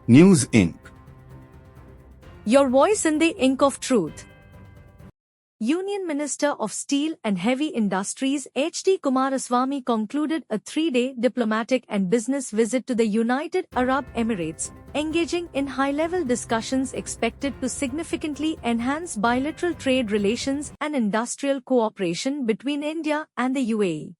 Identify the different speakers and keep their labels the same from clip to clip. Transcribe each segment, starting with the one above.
Speaker 1: News Inc.
Speaker 2: Your voice in the ink of truth. Union Minister of Steel and Heavy Industries H.D. Kumaraswamy concluded a 3-day diplomatic and business visit to the United Arab Emirates, engaging in high-level discussions expected to significantly enhance bilateral trade relations and industrial cooperation between India and the UAE.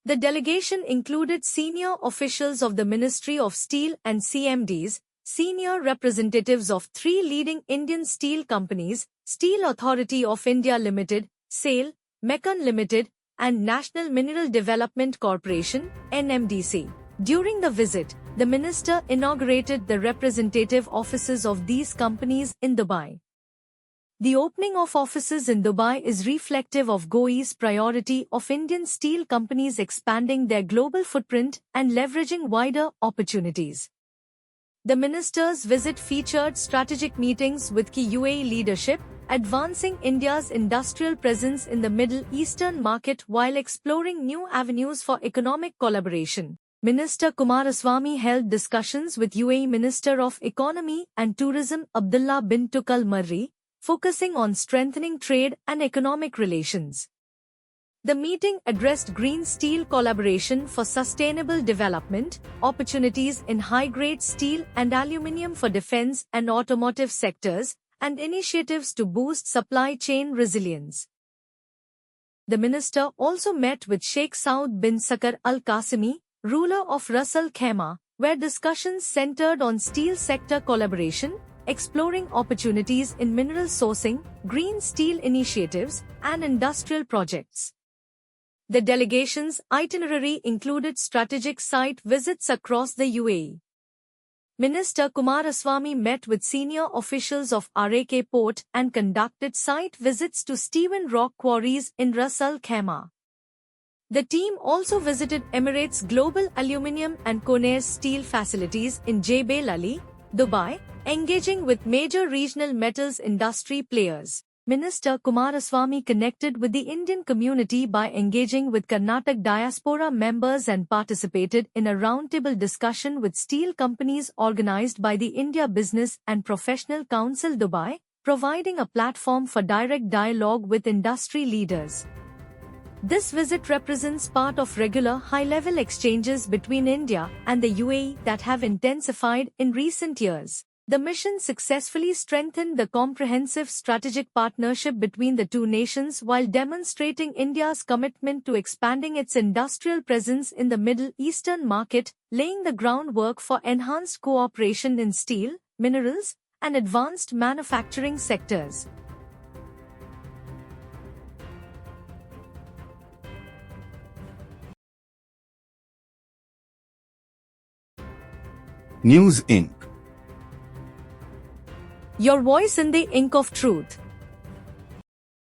Speaker 2: The delegation included senior officials of the Ministry of Steel and CMDs, senior representatives of 3 leading Indian steel companies, Steel Authority of India Limited, SAIL, Mecon Limited, and National Mineral Development Corporation, NMDC. During the visit, the minister inaugurated the representative offices of these companies in Dubai. The opening of offices in Dubai is reflective of GOI's priority of Indian steel companies expanding their global footprint and leveraging wider opportunities. The minister's visit featured strategic meetings with key UAE leadership, advancing India's industrial presence in the Middle Eastern market while exploring new avenues for economic collaboration. Minister Kumaraswamy held discussions with UAE Minister of Economy and Tourism Abdullah bin Tukal Marri, focusing on strengthening trade and economic relations. The meeting addressed green steel collaboration for sustainable development, opportunities in high-grade steel and aluminium for defense and automotive sectors, and initiatives to boost supply chain resilience. The minister also met with Sheikh Saud bin Sakar Al Qasimi, ruler of Ras Al Khaimah, where discussions centered on steel sector collaboration, exploring opportunities in mineral sourcing, green steel initiatives, and industrial projects. The delegation's itinerary included strategic site visits across the UAE. Minister Kumaraswamy met with senior officials of RAK Port and conducted site visits to Steven Rock quarries in Ras Al Khaimah. The team also visited Emirates Global Aluminium and Conair Steel facilities in Jebel Ali, Dubai, engaging with major regional metals industry players. Minister Kumaraswamy connected with the Indian community by engaging with Karnataka diaspora members and participated in a roundtable discussion with steel companies organized by the India Business and Professional Council Dubai, providing a platform for direct dialogue with industry leaders. This visit represents part of regular high-level exchanges between India and the UAE that have intensified in recent years. The mission successfully strengthened the comprehensive strategic partnership between the two nations while demonstrating India's commitment to expanding its industrial presence in the Middle Eastern market, laying the groundwork for enhanced cooperation in steel, minerals, and advanced manufacturing sectors.
Speaker 1: News Inc.
Speaker 2: Your voice in the ink of truth.